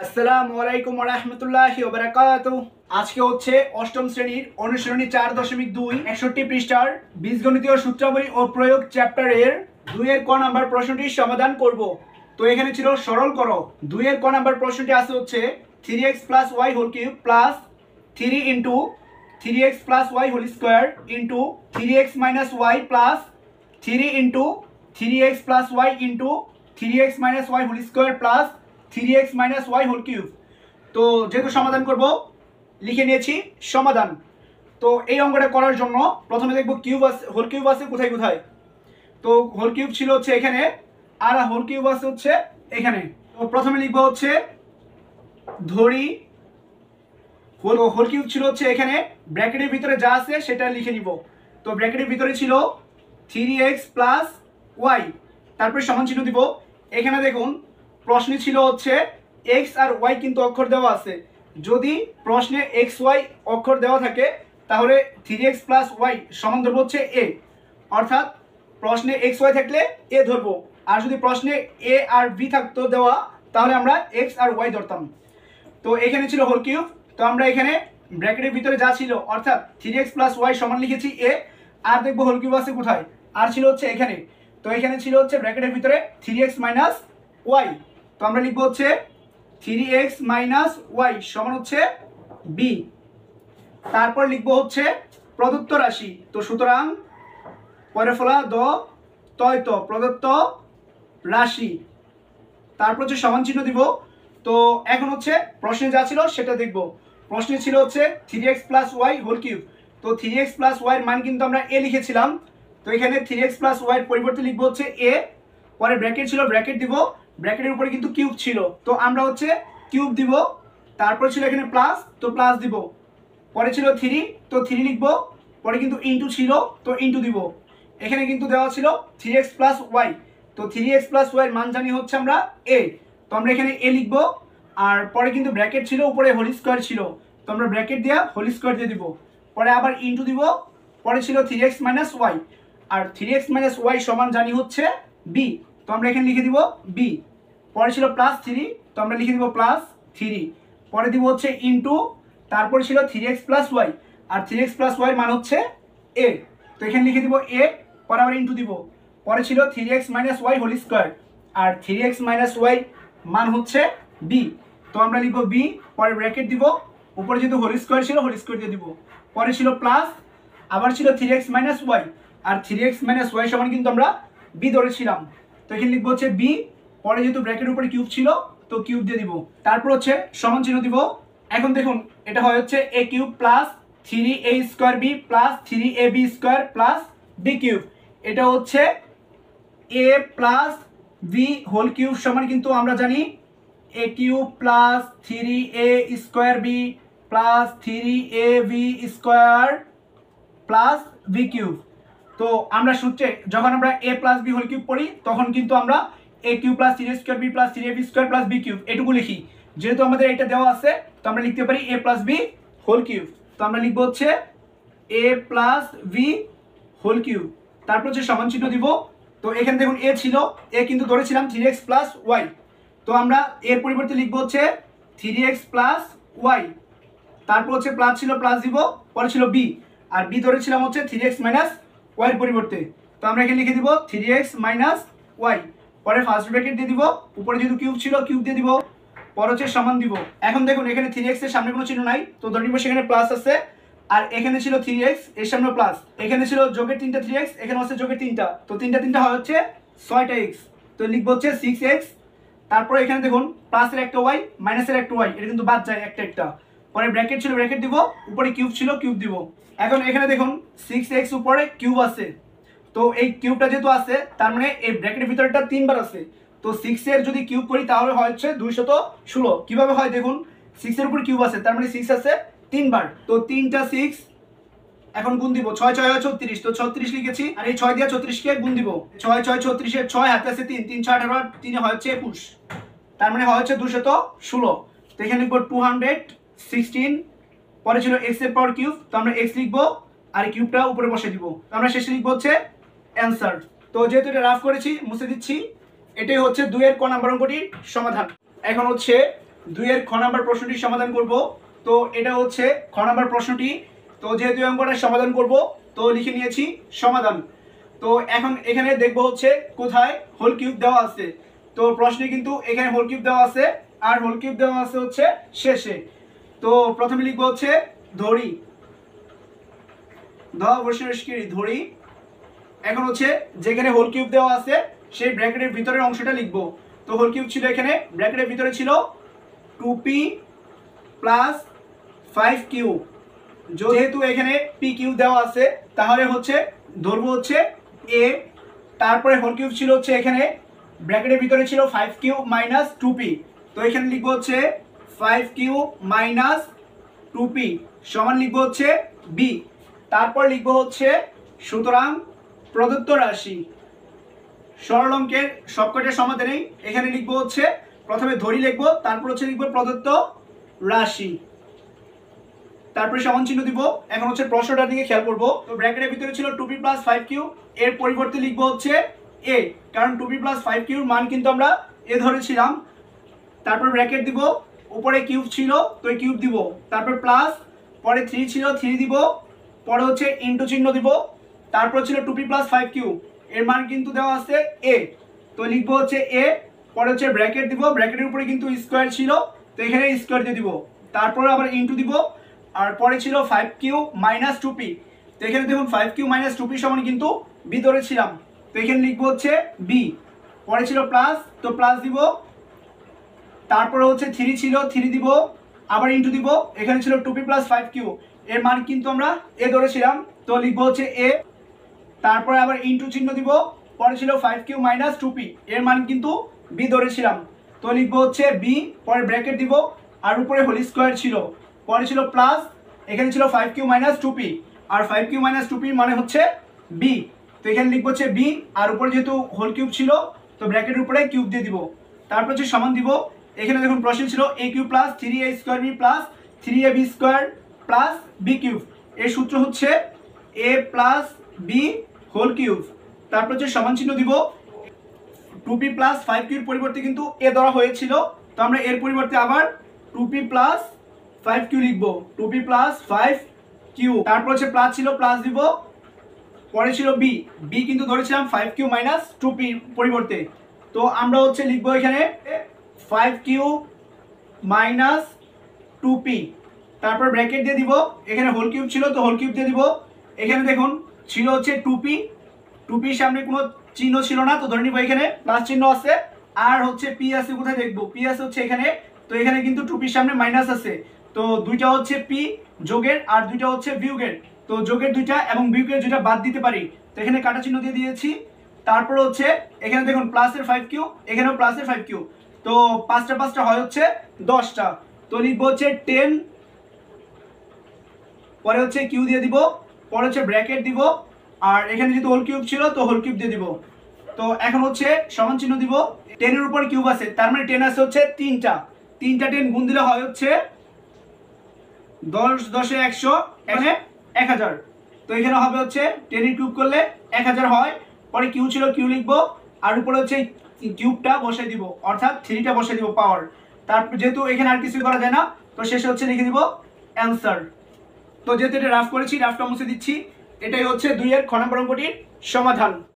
আসসালামু আলাইকুম ওয়া রাহমাতুল্লাহি ওয়া বারাকাতুহু। আজকে হচ্ছে অষ্টম শ্রেণীর অনুশীলনী 4.2 61 পৃষ্ঠার বীজগণিতীয় সূত্রাবলী ও প্রয়োগ চ্যাপ্টারের 2 এর ক নাম্বার প্রশ্নটির সমাধান করব। তো এখানে ছিল সরল করো। 2 এর ক নাম্বার প্রশ্নটি আছে হচ্ছে 3x + y whole cube plus 3 into 3x + y whole square into 3x - y plus 3 into 3x + y into 3x - y whole square plus 3x - y whole cube. তো যেহেতু সমাধান করব লিখে নিয়েছি সমাধান। তো এই অঙ্কটা করার জন্য প্রথমে দেখব কিউব আছে, হোল কিউব আছে কোথায় কোথায়। তো হোল কিউব ছিল হচ্ছে এখানে, আর হোল কিউব আছে হচ্ছে এখানে। তো প্রথমে লিখব হচ্ছে ধরি হোল কিউব ছিল হচ্ছে এখানে, ব্র্যাকেটের ভিতরে যা আছে সেটা লিখে নিব। তো ব্র্যাকেটের ভিতরে ছিল 3x + y, তারপরে সমান চিহ্ন দিব। এখানে দেখুন প্রশ্নে ছিল হচ্ছে x আর y কিন্তু অক্ষর দেওয়া আছে। যদি প্রশ্নে xy অক্ষর দেওয়া থাকে তাহলে 3x + y সমান ধরবো হচ্ছে a, অর্থাৎ প্রশ্নে xy থাকলে a ধরবো। আর যদি প্রশ্নে a আর b থাকতো দেওয়া তাহলে আমরা x আর y ধরতাম। তো এখানে ছিল হোল কিউব। তো আমরা এখানে ব্র্যাকেটের ভিতরে যা ছিল অর্থাৎ 3x + y সমান লিখেছি a। আর দেখবো হোল কিউব আছে কোথায়, আর ছিল হচ্ছে এখানে। তো এখানে ছিল হচ্ছে ব্র্যাকেটের ভিতরে 3x - y। তো আমরা লিখবো হচ্ছে 3x - y সমান হচ্ছে b। তারপর লিখবো হচ্ছে প্রদত্ত রাশি। তো সুতরাং পরে ফলা দ তয় তো প্রদত্ত রাশি, তারপর হচ্ছে সমান চিহ্ন দিব। তো এখন হচ্ছে প্রশ্নে যা ছিল সেটা দেখব। প্রশ্নে ছিল হচ্ছে 3x + y হোল কিউব। তো 3x + y এর মান কিন্তু আমরা a লিখেছিলাম। তো এখানে 3x + y এর পরিবর্তে লিখবো হচ্ছে a। পরে ব্র্যাকেট ছিল, ব্র্যাকেট দিব। ব্র্যাকেটের উপরে কিন্তু কিউব ছিল, তো আমরা হচ্ছে কিউব দিব। তারপর ছিল এখানে প্লাস, তো প্লাস দিব। পরে ছিল 3, তো 3 লিখব। পরে কিন্তু ইনটু ছিল, তো ইনটু দিব। এখানে কিন্তু দেওয়া ছিল 3x + y। তো 3x + y এর মান জানি হচ্ছে আমরা a। তো আমরা এখানে a লিখব। আর পরে কিন্তু ব্র্যাকেট ছিল, উপরে হোল স্কয়ার ছিল, তো আমরা ব্র্যাকেট দিয়ে হোল স্কয়ার দিয়ে দিব। পরে আবার ইনটু দিব। পরে ছিল 3x - y, আর 3x - y সমান জানি হচ্ছে b। তো আমরা এখানে লিখে দিব b। পরে ছিল +3, তো আমরা লিখে দিব +3। পরে দিব হচ্ছে ইনটু, তারপরে ছিল 3x + y, আর 3x + y এর মান হচ্ছে a। তো এখানে লিখে দিব a। পরে আবার ইনটু দিব। পরে ছিল 3x - y হোল স্কয়ার, আর 3x - y মান হচ্ছে b। তো আমরা লিখব b। পরে ব্র্যাকেট দিব, উপরে যেহেতু হোল স্কয়ার ছিল হোল স্কয়ার দিয়ে দিব। পরে ছিল প্লাস, আবার ছিল 3x - y, আর 3x - y সমান কিন্তু আমরা b ধরেছিলাম। তো এখানে লিখবো হচ্ছে b। পরে যেহেতু ব্র্যাকেটের উপরে কিউব ছিল তো কিউব দিয়ে দিব। তারপর হচ্ছে সমান চিহ্ন দিব। এখন দেখুন এটা হয় হচ্ছে a cube plus 3a² b plus 3ab² b cube. এটা হচ্ছে a plus b whole cube সমান কিন্তু আমরা জানি a cube plus 3a² b plus 3ab² plus b cube. তো আমরা সূত্রে যখন আমরা a plus b whole cube পড়ি তখন কিন্তু আমরা a cube plus 3a² b plus 3ab² plus b cube এটুকু লিখি। যেহেতু আমাদের এটা দেওয়া আছে তো আমরা লিখতে পারি a plus b whole cube. তো আমরা লিখবো হচ্ছে a plus b whole cube. তারপর হচ্ছে সমান চিহ্ন দিব। তো এখানে দেখুন a ছিল, a কিন্তু ধরেছিলাম 3x + y। তো আমরা এর পরিবর্তে লিখবো হচ্ছে 3x + y। তারপর হচ্ছে প্লাস ছিল, প্লাস দিব। পরে ছিল b, আর b ধরেছিলাম হচ্ছে 3x - y এর পরিবর্তে। তো আমরা এখানে লিখে দিব 3x - y। পরে ফার্স্ট ব্র্যাকেট দিয়ে দিব, উপরে যেহেতু কিউব ছিল কিউব দিয়ে দিব। পরে হচ্ছে সমান দিব। এখন দেখুন এখানে 3x এর সামনে কোনো চিহ্ন নাই, তো ধরে নিব সেখানে প্লাস আছে। আর এখানে ছিল 3x, এর সামনে প্লাস। এখানে ছিল যোগের 3টা 3x, এখানে হচ্ছে যোগের 3টা, তো 3টা হয় হচ্ছে 6টা x। তো লিখবো হচ্ছে 6x। তারপরে এখানে দেখুন প্লাসের একটা y, মাইনাসের একটা y, এটা কিন্তু বাদ যায় একটা একটা। পরে ব্র্যাকেট ছিল, ব্র্যাকেট দিব। উপরে কিউব ছিল কিউব দিব। এখন এখানে দেখুন 6x উপরে কিউব আছে। তো এই কিউবটা যেহেতু আছে তার মানে এই ব্র্যাকেটের ভিতরটা 3 বার আছে। তো 6 এর যদি কিউব করি তাহলে হয় হচ্ছে 216। কিভাবে হয় দেখুন, 6 এর উপর কিউব আছে তার মানে 6 আছে 3 বার। তো 3টা 6, এখন গুণ দিব। 6 6 হয় 36, তো 36 লিখেছি। আর এই 6 দিয়ে 36 কে গুণ দিব। 6 6 36 এর 6 হাতে আছে 3, 3 6 18, 3 হয় হচ্ছে 21, তার মানে হয় হচ্ছে 216। তো এখানে লিখবো 216। পরে ছিল x এর পাওয়ার কিউব, তো আমরা x লিখবো আর কিউবটা উপরে বসে দিব। তো আমরা শেষে লিখবো হচ্ছে অ্যানসার। তো যেহেতু এটা রাফ করেছি মুছে দিচ্ছি। এটাই হচ্ছে 2 এর ক নাম্বার অঙ্কটির সমাধান। এখন হচ্ছে দুইয়ের খ নাম্বার প্রশ্নটি সমাধান করব। তো এটা হচ্ছে খ নাম্বার প্রশ্নটি। তো যেহেতু অঙ্কটা সমাধান করব তো লিখে নিয়েছি সমাধান। তো এখন এখানে দেখব হচ্ছে কোথায় হোল কিউব দেওয়া আছে। তো প্রশ্নে কিন্তু এখানে হোল কিউব দেওয়া আছে আর হোল কিউব দেওয়া আছে হচ্ছে শেষে। তো প্রথমে লিখবো হচ্ছে ধরি, ধরি। এখন হচ্ছে যেখানে হোল কিউব দেওয়া আছে সেই ব্র্যাকেটের ভিতরের অংশটা লিখবো। তো হোল কিউব ছিল এখানে, ব্র্যাকেটের ভিতরে ছিল 2p প্লাস 5q। যেহেতু এখানে p কিউব দেওয়া আছে তাহলে হচ্ছে ধরবো হচ্ছে a। তারপরে হোল কিউব ছিল হচ্ছে এখানে, ব্র্যাকেটের ভিতরে ছিল 5q মাইনাস 2p। তো এখানে লিখবো হচ্ছে 5q মাইনাস 2p সমান লিখবো হচ্ছে b। তারপর লিখবো হচ্ছে সুতরাং প্রদত্ত রাশি। সরল অঙ্কের সবকটা সমাধানেই এখানে লিখবো হচ্ছে প্রথমে ধরি লিখবো, তারপর হচ্ছে লিখবো প্রদত্ত রাশি, তারপরে সমান চিহ্ন দিব। এখন হচ্ছে প্রশ্নটার দিকে খেয়াল করবো। তো ব্র্যাকেটের ভিতরে ছিল 2p প্লাস 5q, এর পরিবর্তে লিখবো হচ্ছে a, কারণ 2p প্লাস 5q এর মান কিন্তু আমরা a ধরেছিলাম। তারপর ব্র্যাকেট দিব, উপরে কিউব ছিল তো এই কিউব দিব, তারপর প্লাস, পরে 3 ছিল 3 দিব, পরে হচ্ছে ইনটু চিহ্ন দিব, তারপর ছিল 2p প্লাস 5q, এর মান কিন্তু দেওয়া আছে a, তো লিখবো হচ্ছে a। পরে হচ্ছে ব্র্যাকেট দিব, ব্র্যাকেটের উপরে কিন্তু স্কোয়ার ছিল তো এখানে স্কোয়ার দিয়ে দিব, তারপরে আবার ইনটু দিব, আর পরে ছিল 5q মাইনাস 2p। তো এখানে দেখুন 5q মাইনাস 2p সমান কিন্তু b ধরেছিলাম, তো এখানে লিখবো হচ্ছে b। পরে ছিল প্লাস, তো প্লাস দিব, তারপরে হচ্ছে 3 ছিল 3 দিব, আবার ইনটু দিব, এখানে ছিল 2p প্লাস 5q, এর মান কিন্তু আমরা a ধরেছিলাম তো লিখবো হচ্ছে a। তারপরে আবার ইনটু চিহ্ন দিব, পরে ছিল 5q মাইনাস 2p, এর মান কিন্তু b ধরেছিলাম তো লিখবো হচ্ছে b। পরে ব্র্যাকেট দিব, আর উপরে হোল স্কোয়ার ছিল, পরে ছিল প্লাস, এখানে ছিল 5q মাইনাস 2p, আর 5q মাইনাস 2p মানে হচ্ছে b। তো এখানে লিখবো হচ্ছে b, আর উপরে যেহেতু হোল কিউব ছিল তো ব্র্যাকেটের উপরে কিউব দিয়ে দিব, তারপর হচ্ছে সমান দিব। এখানে দেখুন প্রশ্ন ছিল a cube plus 3a square b plus 3ab square plus b cube. এর সূত্র হচ্ছে a plus b whole cube. তারপর হচ্ছে সমান চিহ্ন দিব, 2p প্লাস 5q এর পরিবর্তে কিন্তু a ধরা হয়েছিল তো আমরা এর পরিবর্তে আবার 2p প্লাস 5q লিখবো, 2p প্লাস 5q। তারপর হচ্ছে প্লাস ছিল প্লাস দিব, পরে ছিল b, b কিন্তু ধরেছিলাম 5q মাইনাস 2p পরিবর্তে, তো আমরা হচ্ছে লিখবো এখানে 5q মাইনাস 2p। তারপর ব্র্যাকেট দিয়ে দিব, এখানে হোল কিউব ছিল তো হোল কিউব দিয়ে দিব। এখানে দেখুন ছিল হচ্ছে 2p, 2p সামনে কোনো চিহ্ন ছিল না তো ধরে নিব এখানে প্লাস চিহ্ন আছে, আর হচ্ছে p আছে, কোথায় দেখবো p আছে হচ্ছে এখানে, তো এখানে কিন্তু 2p সামনে মাইনাস আছে, তো দুইটা হচ্ছে p যোগের আর দুইটা হচ্ছে বিয়োগের, তো যোগের দুইটা এবং বিয়োগের দুইটা বাদ দিতে পারি, তো এখানে কাটা চিহ্ন দিয়ে দিয়েছি। তারপর হচ্ছে এখানে দেখুন প্লাসের 5q, এখানেও প্লাসের 5q, তো 5টা 5টা হয় হচ্ছে 10টা, তো লিখবো হচ্ছে 10। পরে হচ্ছে কিউ দিয়ে দিব, পরে হচ্ছে ব্র্যাকেট দিব, আর এখানে যেহেতু হোল কিউব ছিল তো হোল কিউব দিয়ে দিব। তো এখন হচ্ছে সমান চিহ্ন দিব, 10 এর উপর কিউব আছে তার মানে 10 আছে হচ্ছে 3টা, 3টা 10 গুণ দিলে হয় হচ্ছে 10 10 এ 100, এখানে 1000, তো এখানে হবে হচ্ছে 10 এর কিউব করলে 1000 হয়। পরে কিউ ছিল কিউ লিখবো, আর উপরে হচ্ছে কিউবটা বসে দিব, অর্থাৎ 3টা বসে দিব পাওয়ার। তারপর যেহেতু এখানে আর কিছু করা যায় না তো শেষে হচ্ছে লিখে দিব অ্যান্সার। তো যেহেতু এটা রাফ করেছি রাফটা মুছে দিচ্ছি। এটাই হচ্ছে 2 এর খ নম্বর অঙ্কটির সমাধান।